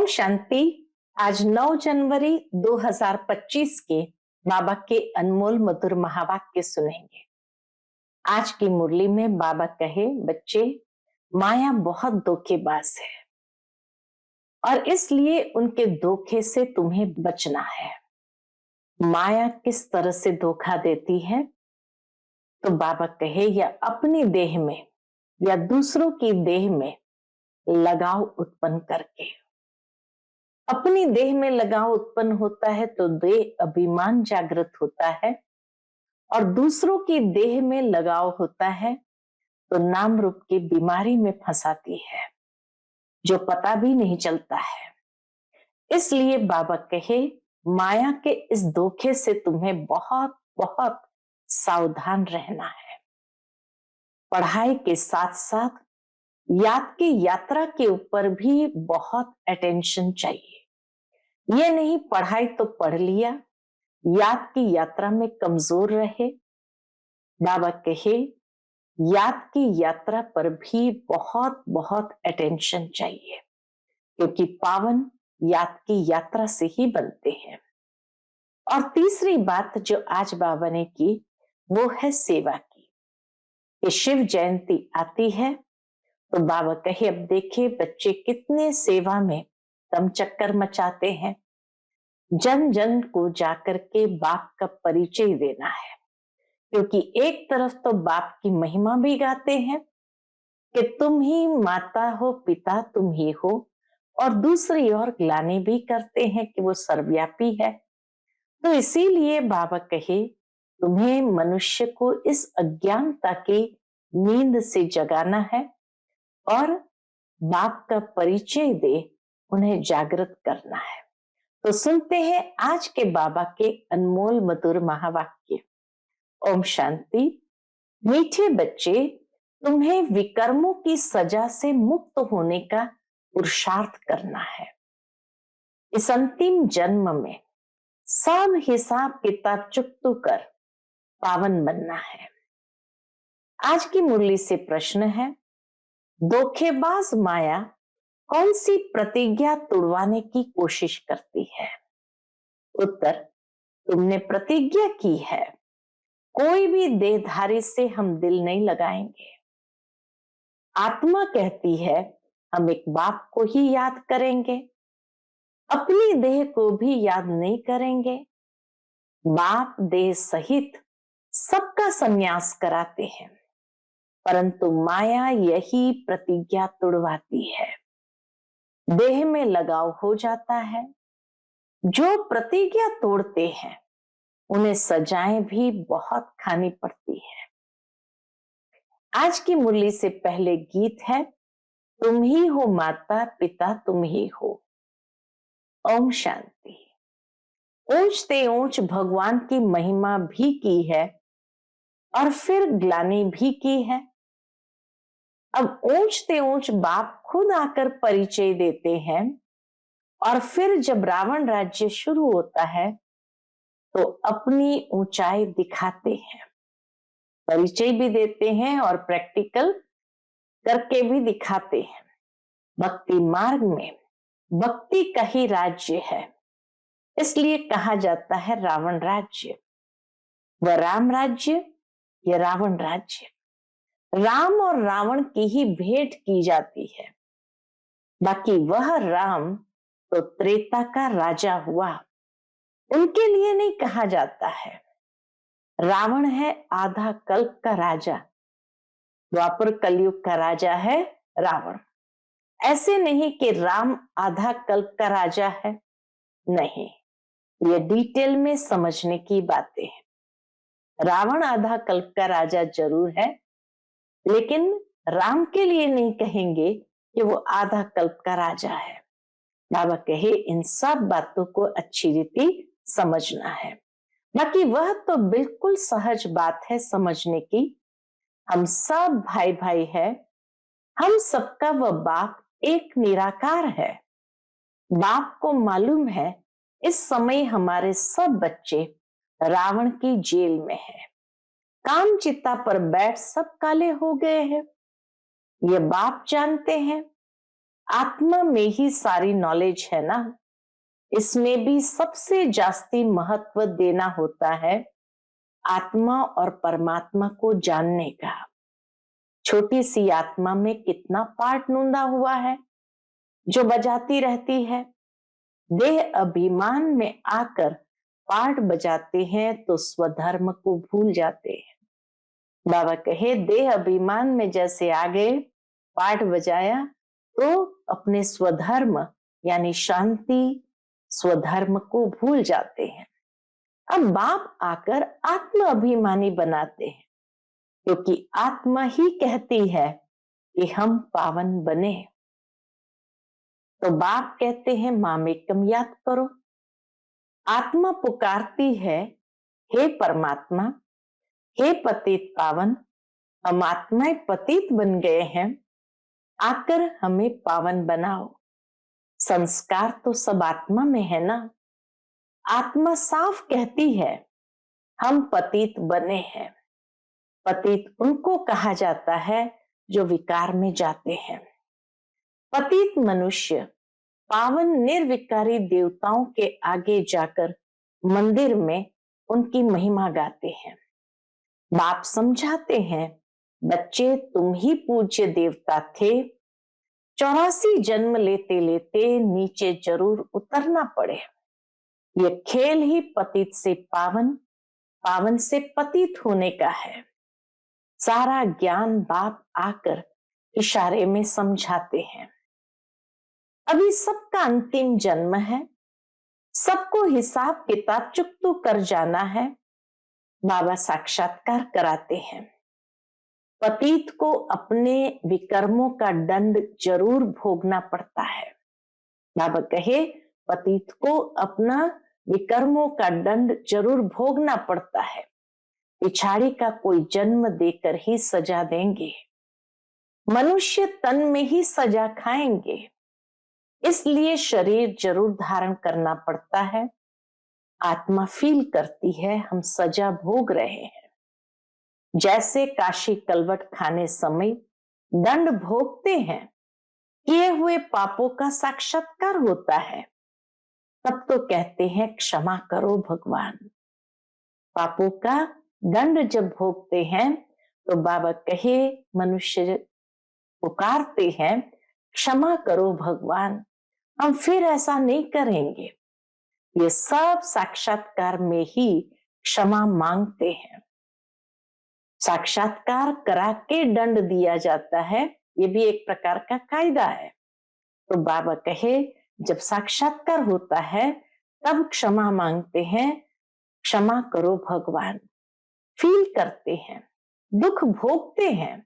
ओम शांति। आज 9 जनवरी 2025 के बाबा के अनमोल मधुर महावाक्य सुनेंगे। आज की मुरली में बाबा कहे, बच्चे, माया बहुत धोखेबाज है और इसलिए उनके धोखे से तुम्हें बचना है। माया किस तरह से धोखा देती है? तो बाबा कहे, या अपनी देह में या दूसरों की देह में लगाव उत्पन्न करके। अपनी देह में लगाव उत्पन्न होता है तो देह अभिमान जागृत होता है, और दूसरों की देह में लगाव होता है तो नाम रूप की बीमारी में फंसाती है, जो पता भी नहीं चलता है। इसलिए बाबा कहे, माया के इस धोखे से तुम्हें बहुत बहुत सावधान रहना है। पढ़ाई के साथ साथ याद की यात्रा के ऊपर भी बहुत अटेंशन चाहिए। ये नहीं पढ़ाई तो पढ़ लिया, याद की यात्रा में कमजोर रहे। बाबा कहे, याद की यात्रा पर भी बहुत बहुत अटेंशन चाहिए, क्योंकि पावन याद की यात्रा से ही बनते हैं। और तीसरी बात जो आज बाबा ने की वो है सेवा की। कि शिव जयंती आती है तो बाबा कहे, अब देखिए बच्चे कितने सेवा में दम चक्कर मचाते हैं। जन जन को जाकर के बाप का परिचय देना है, क्योंकि एक तरफ तो बाप की महिमा भी गाते हैं कि तुम ही माता हो, पिता तुम ही हो, और दूसरी ओर ग्लानि भी करते हैं कि वो सर्वव्यापी है। तो इसीलिए बाबा कहे, तुम्हें मनुष्य को इस अज्ञानता की नींद से जगाना है और बाप का परिचय दे उन्हें जागृत करना है। तो सुनते हैं आज के बाबा के अनमोल मधुर महावाक्य। ओम शांति। मीठे बच्चे, तुम्हें विकर्मों की सजा से मुक्त होने का पुरुषार्थ करना है। इस अंतिम जन्म में सब हिसाब किताब चुकता कर पावन बनना है। आज की मुरली से प्रश्न है, धोखेबाज माया कौन सी प्रतिज्ञा तोड़वाने की कोशिश करती है? उत्तर, तुमने प्रतिज्ञा की है, कोई भी देहधारी से हम दिल नहीं लगाएंगे। आत्मा कहती है, हम एक बाप को ही याद करेंगे, अपनी देह को भी याद नहीं करेंगे। बाप देह सहित सबका संन्यास कराते हैं, परंतु माया यही प्रतिज्ञा तोड़वाती है। देह में लगाव हो जाता है। जो प्रतिज्ञा तोड़ते हैं उन्हें सजाएं भी बहुत खानी पड़ती है। आज की मुरली से पहले गीत है, तुम ही हो माता पिता तुम ही हो। ओम शांति। ऊंच ते ऊंच भगवान की महिमा भी की है और फिर ग्लानि भी की है। अब ऊंच ते ऊंच बाप खुद आकर परिचय देते हैं, और फिर जब रावण राज्य शुरू होता है तो अपनी ऊंचाई दिखाते हैं, परिचय भी देते हैं और प्रैक्टिकल करके भी दिखाते हैं। भक्ति मार्ग में भक्ति का ही राज्य है, इसलिए कहा जाता है रावण राज्य। वह राम राज्य या रावण राज्य, राम और रावण की ही भेंट की जाती है। बाकी वह राम तो त्रेता का राजा हुआ, उनके लिए नहीं कहा जाता है। रावण है आधा कल्प का राजा, द्वापर कलयुग का राजा है रावण। ऐसे नहीं कि राम आधा कल्प का राजा है, नहीं, ये डिटेल में समझने की बातें हैं। रावण आधा कल्प का राजा जरूर है, लेकिन राम के लिए नहीं कहेंगे कि वो आधा कल्प का राजा है। बाबा कहे, इन सब बातों को अच्छी रीति समझना है। बाकी वह तो बिल्कुल सहज बात है समझने की। हम सब भाई भाई है, हम सबका वह बाप एक निराकार है। बाप को मालूम है इस समय हमारे सब बच्चे रावण की जेल में हैं, काम चिता पर बैठ सब काले हो गए हैं। ये बाप जानते हैं। आत्मा में ही सारी नॉलेज है ना, इसमें भी सबसे जास्ती महत्व देना होता है आत्मा और परमात्मा को जानने का। छोटी सी आत्मा में कितना पार्ट नूंदा हुआ है जो बजाती रहती है। देह अभिमान में आकर पार्ट बजाते हैं तो स्वधर्म को भूल जाते हैं। बाबा कहे देह अभिमान में जैसे आ गए, पार्ट बजाया तो अपने स्वधर्म यानी शांति स्वधर्म को भूल जाते हैं। अब बाप आकर आत्म अभिमानी बनाते हैं, क्योंकि आत्मा ही कहती है कि हम पावन बने। तो बाप कहते हैं मामेकम याद करो। आत्मा पुकारती है हे परमात्मा, हे पतित पावन, हम आत्माएं पतित बन गए हैं, आकर हमें पावन बनाओ। संस्कार तो सब आत्मा में है ना। आत्मा साफ कहती है हम पतित बने हैं। पतित उनको कहा जाता है जो विकार में जाते हैं। पतित मनुष्य पावन निर्विकारी देवताओं के आगे जाकर मंदिर में उनकी महिमा गाते हैं। बाप समझाते हैं बच्चे तुम ही पूज्य देवता थे, 84 जन्म लेते लेते नीचे जरूर उतरना पड़े। ये खेल ही पतित से पावन, पावन से पतित होने का है। सारा ज्ञान बाप आकर इशारे में समझाते हैं। अभी सबका अंतिम जन्म है, सबको हिसाब किताब चुकतू कर जाना है। बाबा साक्षात्कार कराते हैं। पतित को अपने विकर्मों का दंड जरूर भोगना पड़ता है। बाबा कहे पतित को अपना विकर्मों का दंड जरूर भोगना पड़ता है। पिछाड़ी का कोई जन्म देकर ही सजा देंगे। मनुष्य तन में ही सजा खाएंगे, इसलिए शरीर जरूर धारण करना पड़ता है। आत्मा फील करती है हम सजा भोग रहे हैं। जैसे काशी कलवट खाने समय दंड भोगते हैं, किए हुए पापों का साक्षात्कार होता है, तब तो कहते हैं क्षमा करो भगवान। पापों का दंड जब भोगते हैं तो बाबा कहे मनुष्य पुकारते हैं क्षमा करो भगवान, हम फिर ऐसा नहीं करेंगे। ये सब साक्षात्कार में ही क्षमा मांगते हैं। साक्षात्कार करा के दंड दिया जाता है, ये भी एक प्रकार का कायदा है। तो बाबा कहे जब साक्षात्कार होता है तब क्षमा मांगते हैं, क्षमा करो भगवान। फील करते हैं, दुख भोगते हैं।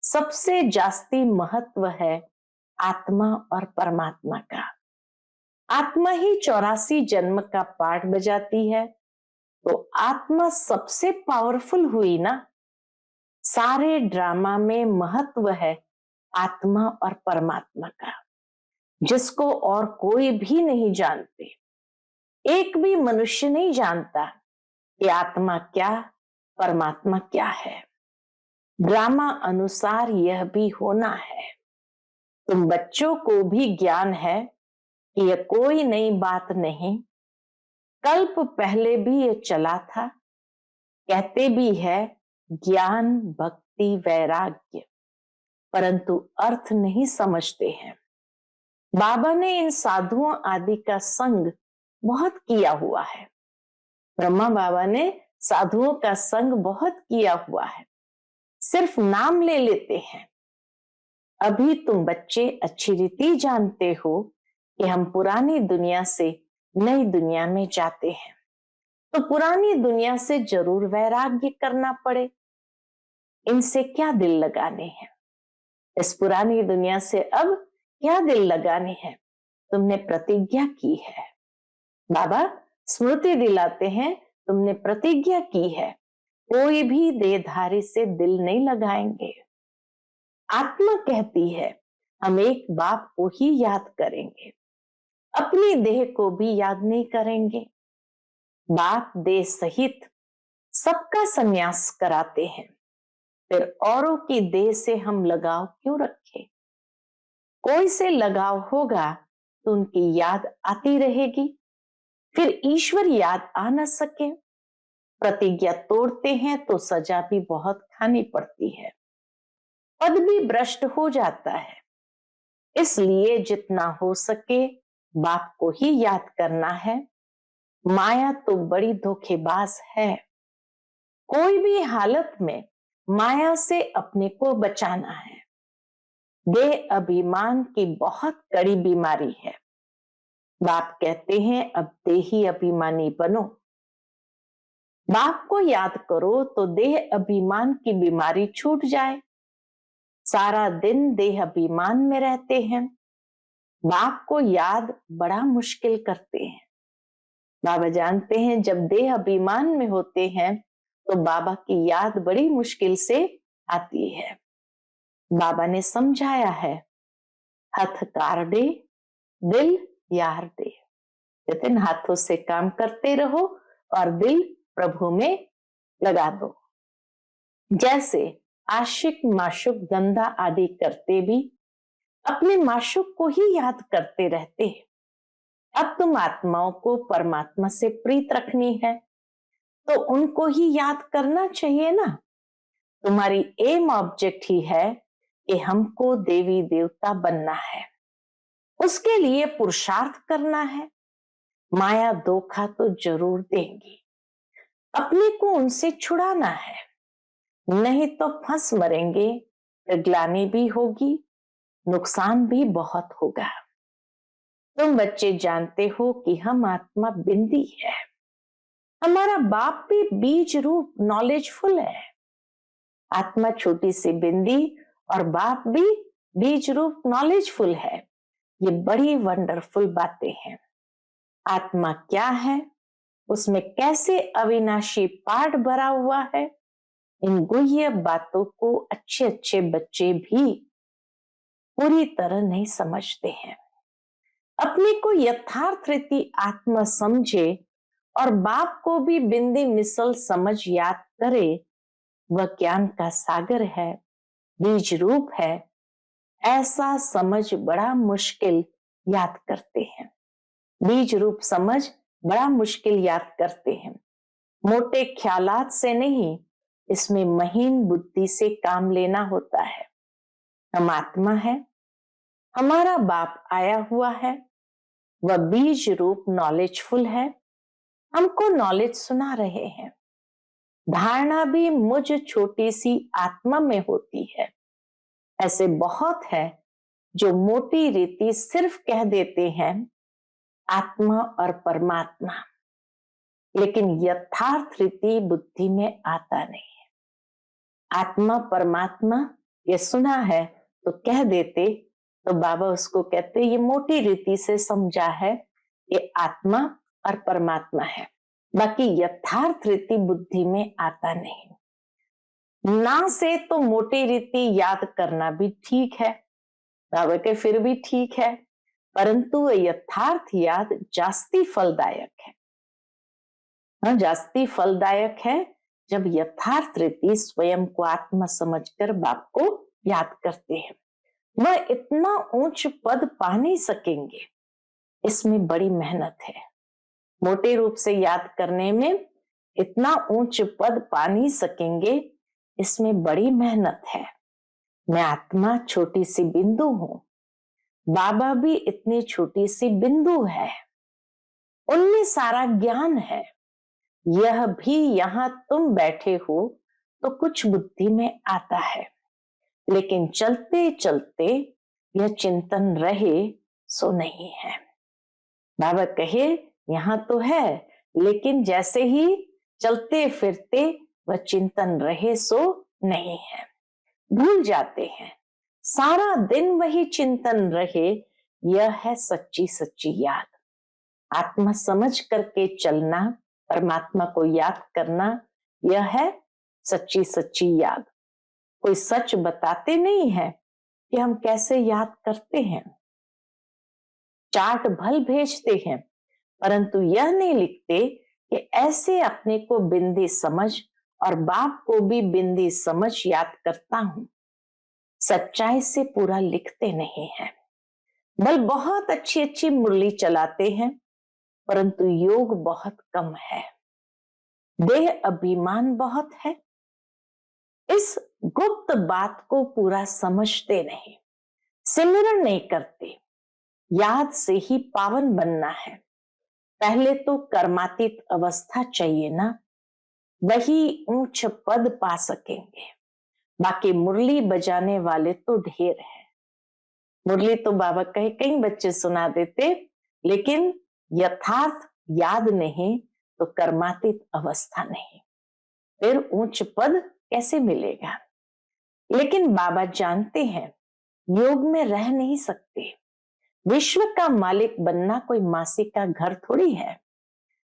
सबसे जास्ती महत्व है आत्मा और परमात्मा का। आत्मा ही 84 जन्म का पाठ बजाती है, तो आत्मा सबसे पावरफुल हुई ना। सारे ड्रामा में महत्व है आत्मा और परमात्मा का, जिसको और कोई भी नहीं जानते। एक भी मनुष्य नहीं जानता कि आत्मा क्या, परमात्मा क्या है। ड्रामा अनुसार यह भी होना है। तुम बच्चों को भी ज्ञान है कि यह कोई नई बात नहीं, कल्प पहले भी ये चला था। कहते भी है ज्ञान भक्ति वैराग्य, परंतु अर्थ नहीं समझते हैं। बाबा ने इन साधुओं आदि का संग बहुत किया हुआ है। ब्रह्मा बाबा ने साधुओं का संग बहुत किया हुआ है, सिर्फ नाम ले लेते हैं। अभी तुम बच्चे अच्छी रीति जानते हो कि हम पुरानी दुनिया से नई दुनिया में जाते हैं, तो पुरानी दुनिया से जरूर वैराग्य करना पड़े। इनसे क्या दिल लगाने हैं, इस पुरानी दुनिया से अब क्या दिल लगाने हैं। तुमने प्रतिज्ञा की है। बाबा स्मृति दिलाते हैं तुमने प्रतिज्ञा की है, कोई भी देहधारी से दिल नहीं लगाएंगे। आत्मा कहती है हम एक बाप को ही याद करेंगे, अपनी देह को भी याद नहीं करेंगे। बाप देह सहित सबका संन्यास कराते हैं, फिर औरों की देह से हम लगाव क्यों रखें। कोई से लगाव होगा तो उनकी याद आती रहेगी, फिर ईश्वर याद आ न सके। प्रतिज्ञा तोड़ते हैं तो सजा भी बहुत खानी पड़ती है, पद भी भ्रष्ट हो जाता है। इसलिए जितना हो सके बाप को ही याद करना है। माया तो बड़ी धोखेबाज है। कोई भी हालत में माया से अपने को बचाना है। देह अभिमान की बहुत कड़ी बीमारी है। बाप कहते हैं अब देही अभिमानी बनो। बाप को याद करो तो देह अभिमान की बीमारी छूट जाए। सारा दिन देह अभिमान में रहते हैं, बाप को याद बड़ा मुश्किल करते हैं। बाबा जानते हैं जब देह अभिमान में होते हैं तो बाबा की याद बड़ी मुश्किल से आती है। बाबा ने समझाया है, हथ कार दे दिल यार दे। कहते हैं हाथों से काम करते रहो और दिल प्रभु में लगा दो। जैसे आशिक माशुक गंदा आदि करते भी अपने माशुक को ही याद करते रहते हैं। अब तुम आत्माओं को परमात्मा से प्रीत रखनी है तो उनको ही याद करना चाहिए ना। तुम्हारी एम ऑब्जेक्ट ही है कि हमको देवी देवता बनना है, उसके लिए पुरुषार्थ करना है। माया धोखा तो जरूर देंगी, अपने को उनसे छुड़ाना है, नहीं तो फंस मरेंगे, ग्लानि भी होगी, नुकसान भी बहुत होगा। तुम बच्चे जानते हो कि हम आत्मा बिंदी है, हमारा बाप भी बीज रूप नॉलेजफुल है। आत्मा छोटी सी बिंदी और बाप भी बीज रूप नॉलेजफुल है। ये बड़ी वंडरफुल बातें हैं। आत्मा क्या है, उसमें कैसे अविनाशी पाठ भरा हुआ है, इन गुह्य बातों को अच्छे अच्छे बच्चे भी पूरी तरह नहीं समझते हैं। अपने को यथार्थ रीति आत्मा समझे और बाप को भी बिंदी मिसल समझ याद करे, वह ज्ञान का सागर है, बीज रूप है। ऐसा समझ बड़ा मुश्किल याद करते हैं। बीज रूप समझ बड़ा मुश्किल याद करते हैं। मोटे ख्यालात से नहीं, इसमें महीन बुद्धि से काम लेना होता है। हम आत्मा है, हमारा बाप आया हुआ है, वह बीज रूप नॉलेजफुल है, हमको नॉलेज सुना रहे हैं। धारणा भी मुझ छोटी सी आत्मा में होती है। ऐसे बहुत है जो मोटी रीति सिर्फ कह देते हैं आत्मा और परमात्मा, लेकिन यथार्थ रीति बुद्धि में आता नहीं है। आत्मा परमात्मा ये सुना है तो कह देते, तो बाबा उसको कहते ये मोटी रीति से समझा है, ये आत्मा और परमात्मा है, बाकी यथार्थ रीति बुद्धि में आता नहीं। ना से तो मोटी रीति याद करना भी ठीक है, बाबा के फिर भी ठीक है, परंतु यथार्थ याद जास्ती फलदायक है। जास्ती फलदायक है जब यथार्थ रीति स्वयं को आत्मा समझकर बाप को याद करते हैं। वह इतना ऊंच पद पा नहीं सकेंगे, इसमें बड़ी मेहनत है। मोटे रूप से याद करने में इतना ऊंच पद पा नहीं सकेंगे, इसमें बड़ी मेहनत है। मैं आत्मा छोटी सी बिंदु हूं, बाबा भी इतनी छोटी सी बिंदु है, उनमें सारा ज्ञान है। यह भी यहां तुम बैठे हो तो कुछ बुद्धि में आता है, लेकिन चलते चलते यह चिंतन रहे सो नहीं है। बाबा कहे यहां तो है, लेकिन जैसे ही चलते फिरते वह चिंतन रहे सो नहीं है, भूल जाते हैं। सारा दिन वही चिंतन रहे, यह है सच्ची सच्ची याद। आत्मा समझ करके चलना, परमात्मा को याद करना, यह है सच्ची सच्ची याद। कोई सच बताते नहीं है कि हम कैसे याद करते हैं। चार्ट भल भेजते हैं, परंतु यह नहीं लिखते कि ऐसे अपने को बिंदी समझ और बाप को भी बिंदी समझ याद करता हूं। सच्चाई से पूरा लिखते नहीं है। बल बहुत अच्छी अच्छी मुरली चलाते हैं, परंतु योग बहुत कम है। देह अभिमान बहुत है। इस गुप्त बात को पूरा समझते नहीं, सिमरन नहीं करते। याद से ही पावन बनना है। पहले तो कर्मातीत अवस्था चाहिए ना, वही ऊंच पद पा सकेंगे। बाकी मुरली बजाने वाले तो ढेर है। मुरली तो बाबा कहे कई बच्चे सुना देते, लेकिन यथार्थ याद नहीं तो कर्मातीत अवस्था नहीं, फिर उच्च पद कैसे मिलेगा। लेकिन बाबा जानते हैं योग में रह नहीं सकते। विश्व का मालिक बनना कोई मासी का घर थोड़ी है।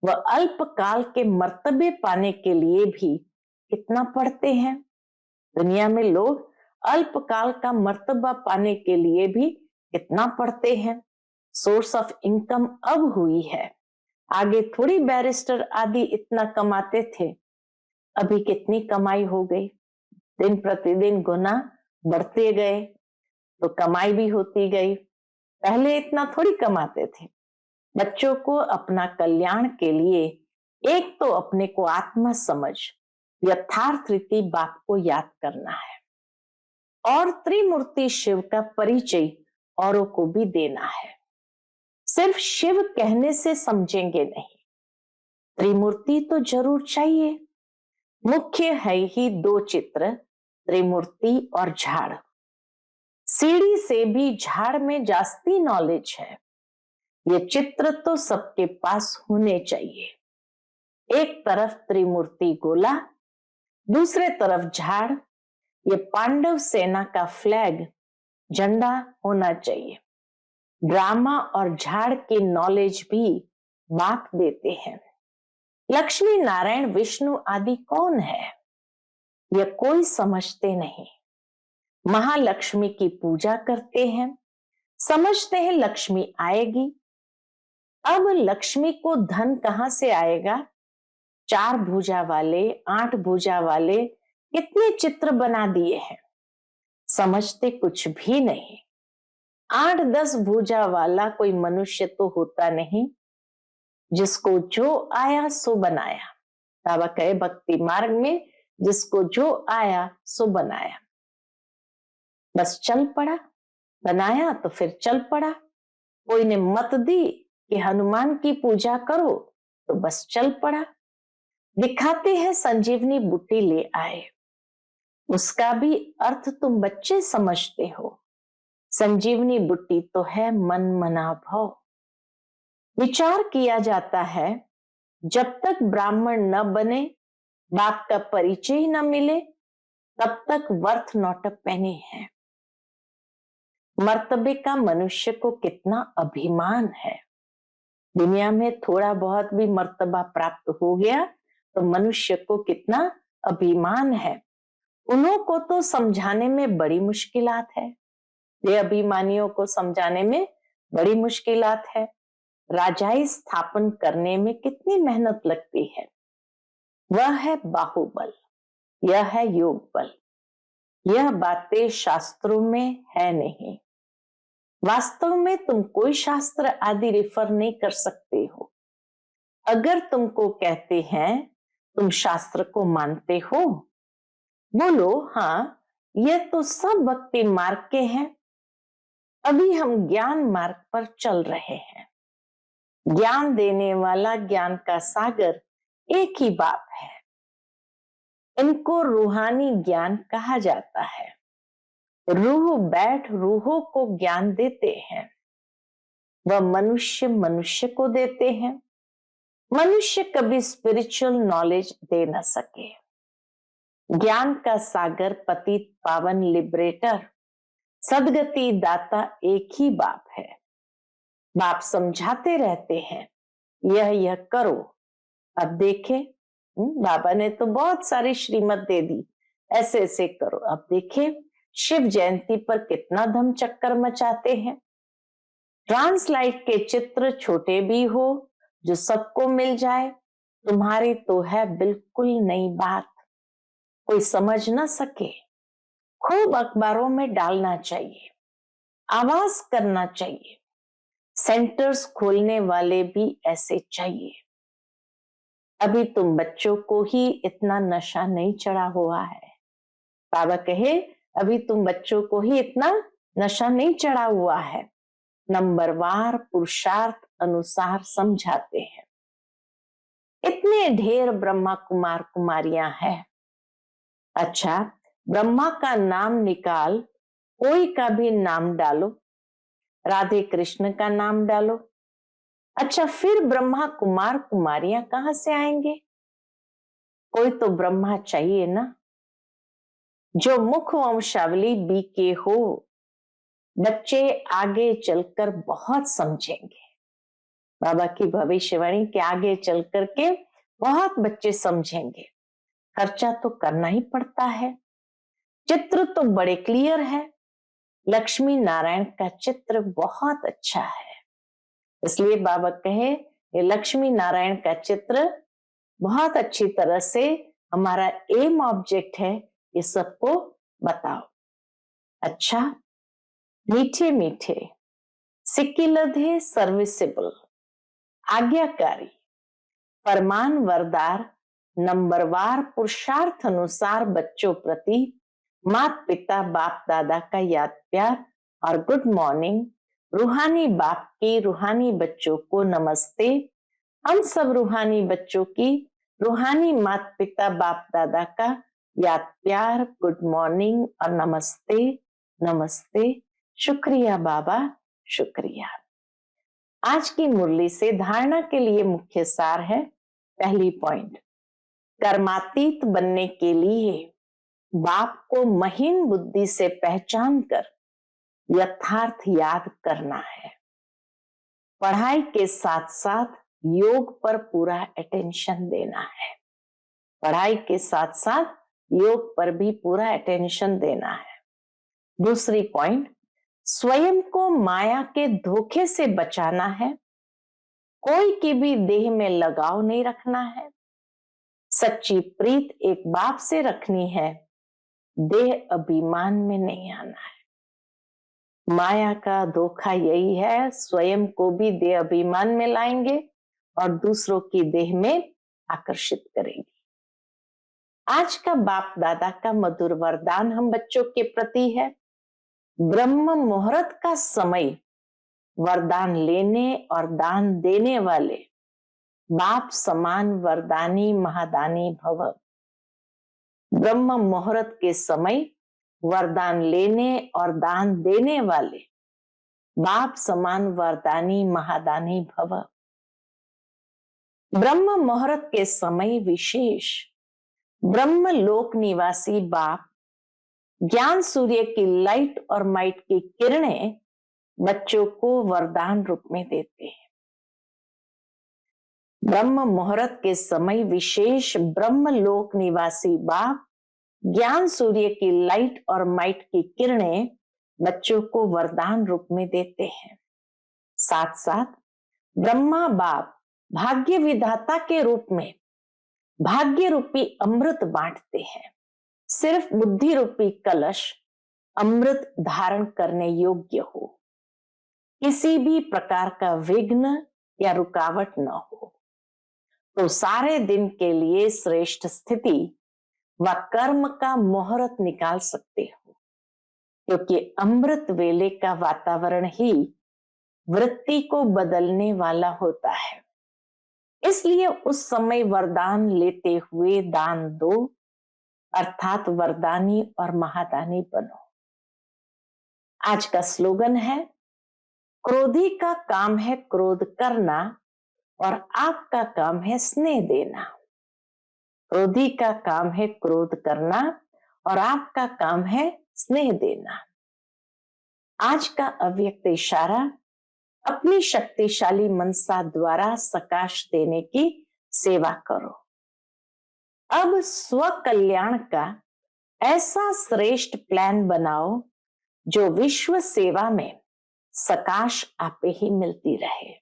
वह अल्पकाल के मर्तबे पाने के लिए भी कितना पढ़ते हैं। दुनिया में लोग अल्पकाल का मर्तबा पाने के लिए भी कितना पढ़ते हैं। सोर्स ऑफ इनकम अब हुई है, आगे थोड़ी बैरिस्टर आदि इतना कमाते थे, अभी कितनी कमाई हो गई। दिन प्रतिदिन गुना बढ़ते गए तो कमाई भी होती गई। पहले इतना थोड़ी कमाते थे। बच्चों को अपना कल्याण के लिए एक तो अपने को आत्मा समझ यथार्थ रीति बाप को याद करना है, और त्रिमूर्ति शिव का परिचय औरों को भी देना है। सिर्फ शिव कहने से समझेंगे नहीं, त्रिमूर्ति तो जरूर चाहिए। मुख्य है ही दो चित्र, त्रिमूर्ति और झाड़। सीढ़ी से भी झाड़ में जास्ती नॉलेज है। ये चित्र तो सबके पास होने चाहिए। एक तरफ त्रिमूर्ति गोला, दूसरे तरफ झाड़। ये पांडव सेना का फ्लैग झंडा होना चाहिए। ड्रामा और झाड़ की नॉलेज भी बाप देते हैं। लक्ष्मी नारायण विष्णु आदि कौन है, यह कोई समझते नहीं। महालक्ष्मी की पूजा करते हैं, समझते हैं लक्ष्मी आएगी। अब लक्ष्मी को धन कहां से आएगा। 4 भुजा वाले 8 भुजा वाले कितने चित्र बना दिए हैं, समझते कुछ भी नहीं। 8-10 भुजा वाला कोई मनुष्य तो होता नहीं, जिसको जो आया सो बनाया। बाबा कहे भक्ति मार्ग में जिसको जो आया सो बनाया, बस चल पड़ा। बनाया तो फिर चल पड़ा। कोई ने मत दी कि हनुमान की पूजा करो, तो बस चल पड़ा। दिखाते हैं संजीवनी बूटी ले आए, उसका भी अर्थ तुम बच्चे समझते हो। संजीवनी बूटी तो है मन मना भव। विचार किया जाता है जब तक ब्राह्मण न बने, बाप का परिचय न मिले, तब तक वर्थ नॉट अ पेनी है। मर्तबे का मनुष्य को कितना अभिमान है। दुनिया में थोड़ा बहुत भी मर्तबा प्राप्त हो गया तो मनुष्य को कितना अभिमान है। उन्हों को तो समझाने में बड़ी मुश्किलात है। ये अभिमानियों को समझाने में बड़ी मुश्किलात है। राजाई स्थापन करने में कितनी मेहनत लगती है। वह है बाहुबल, यह है योग बल। यह बातें शास्त्रों में है नहीं। वास्तव में तुम कोई शास्त्र आदि रेफर नहीं कर सकते हो। अगर तुमको कहते हैं तुम शास्त्र को मानते हो, बोलो हाँ, यह तो सब भक्ति मार्ग के हैं, अभी हम ज्ञान मार्ग पर चल रहे हैं। ज्ञान देने वाला ज्ञान का सागर एक ही बाप है। इनको रूहानी ज्ञान कहा जाता है। रूह बैठ रूहों को ज्ञान देते हैं। वह मनुष्य मनुष्य को देते हैं। मनुष्य कभी स्पिरिचुअल नॉलेज दे न सके। ज्ञान का सागर पतित पावन लिबरेटर सदगति दाता एक ही बाप है। बाप समझाते रहते हैं यह करो। अब देखे बाबा ने तो बहुत सारी श्रीमत दे दी, ऐसे ऐसे करो। अब देखे शिव जयंती पर कितना धम चक्कर मचाते हैं। ट्रांसलाइट के चित्र छोटे भी हो जो सबको मिल जाए, तुम्हारी तो है बिल्कुल नई बात, कोई समझ ना सके। खूब अखबारों में डालना चाहिए। आवाज करना चाहिए। सेंटर्स खोलने वाले भी ऐसे चाहिए। अभी तुम बच्चों को ही इतना नशा नहीं चढ़ा हुआ है। बाबा कहे अभी तुम बच्चों को ही इतना नशा नहीं चढ़ा हुआ है। नंबरवार पुरुषार्थ अनुसार समझाते हैं। इतने ढेर ब्रह्मा कुमार कुमारियां हैं। अच्छा, ब्रह्मा का नाम निकाल कोई का भी नाम डालो, राधे कृष्ण का नाम डालो। अच्छा, फिर ब्रह्मा कुमार कुमारियां कहां से आएंगे? कोई तो ब्रह्मा चाहिए ना, जो मुख वंशावली बीके हो। बच्चे आगे चलकर बहुत समझेंगे। बाबा की भविष्यवाणी के आगे चल करके बहुत बच्चे समझेंगे। खर्चा तो करना ही पड़ता है। चित्र तो बड़े क्लियर है। लक्ष्मी नारायण का चित्र बहुत अच्छा है, इसलिए बाबा कहे ये लक्ष्मी नारायण का चित्र बहुत अच्छी तरह से हमारा एम ऑब्जेक्ट है, ये सबको बताओ। अच्छा, मीठे मीठे, सिक्किलधे सर्विसेबल, आज्ञाकारी, फरमान वरदार, नंबरवार पुरुषार्थ अनुसार बच्चों प्रति माता पिता बाप दादा का याद प्यार और गुड मॉर्निंग। रूहानी बाप की रूहानी बच्चों को नमस्ते। हम सब रूहानी बच्चों की रूहानी माता पिता बाप दादा का याद प्यार, गुड मॉर्निंग और नमस्ते नमस्ते। शुक्रिया बाबा, शुक्रिया। आज की मुरली से धारणा के लिए मुख्य सार है। पहली पॉइंट, कर्मातीत बनने के लिए बाप को महीन बुद्धि से पहचान कर यथार्थ याद करना है। पढ़ाई के साथ साथ योग पर पूरा अटेंशन देना है। पढ़ाई के साथ साथ योग पर भी पूरा अटेंशन देना है। दूसरी पॉइंट, स्वयं को माया के धोखे से बचाना है। कोई की भी देह में लगाव नहीं रखना है। सच्ची प्रीत एक बाप से रखनी है, देह अभिमान में नहीं आना है। माया का धोखा यही है, स्वयं को भी देह अभिमान में लाएंगे और दूसरों की देह में आकर्षित करेंगे। आज का बाप दादा का मधुर वरदान हम बच्चों के प्रति है। ब्रह्म मुहूर्त का समय वरदान लेने और दान देने वाले बाप समान वरदानी महादानी भव। ब्रह्म मुहूर्त के समय वरदान लेने और दान देने वाले बाप समान वरदानी महादानी भव। ब्रह्म मुहूर्त के समय विशेष ब्रह्म लोक निवासी बाप ज्ञान सूर्य की लाइट और माइट की किरणें बच्चों को वरदान रूप में देते हैं। ब्रह्म मुहूर्त के समय विशेष ब्रह्म लोक निवासी बाप ज्ञान सूर्य की लाइट और माइट की किरणें बच्चों को वरदान रूप में देते हैं। साथ साथ ब्रह्मा बाप भाग्य विधाता के रूप में भाग्य रूपी अमृत बांटते हैं। सिर्फ बुद्धि रूपी कलश अमृत धारण करने योग्य हो, किसी भी प्रकार का विघ्न या रुकावट न हो, तो सारे दिन के लिए श्रेष्ठ स्थिति व कर्म का मुहूर्त निकाल सकते हो, क्योंकि अमृत वेले का वातावरण ही वृत्ति को बदलने वाला होता है। इसलिए उस समय वरदान लेते हुए दान दो, अर्थात वरदानी और महादानी बनो। आज का स्लोगन है, क्रोधी का काम है क्रोध करना और आपका काम है स्नेह देना। क्रोधी का काम है क्रोध करना और आपका काम है स्नेह देना। आज का अव्यक्त इशारा, अपनी शक्तिशाली मनसा द्वारा सकाश देने की सेवा करो। अब स्व कल्याण का ऐसा श्रेष्ठ प्लान बनाओ जो विश्व सेवा में सकाश आपे ही मिलती रहे।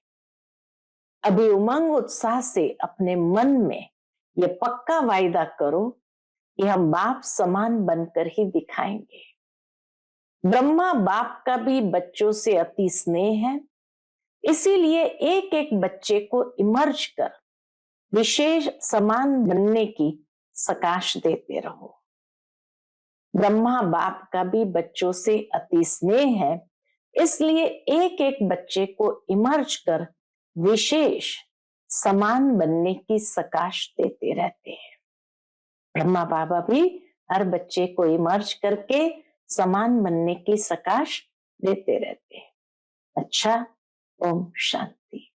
अभी उमंग उत्साह से अपने मन में ये पक्का वायदा करो कि हम बाप समान बनकर ही दिखाएंगे। ब्रह्मा बाप का भी बच्चों से अति स्नेह है, इसीलिए एक एक बच्चे को इमर्ज कर विशेष समान बनने की सकाश देते रहो। ब्रह्मा बाप का भी बच्चों से अति स्नेह है, इसलिए एक एक बच्चे को इमर्ज कर विशेष समान बनने की सकाश देते रहते हैं। ब्रह्मा बाबा भी हर बच्चे को इमर्ज करके समान बनने की सकाश देते रहते हैं। अच्छा, ओम शांति।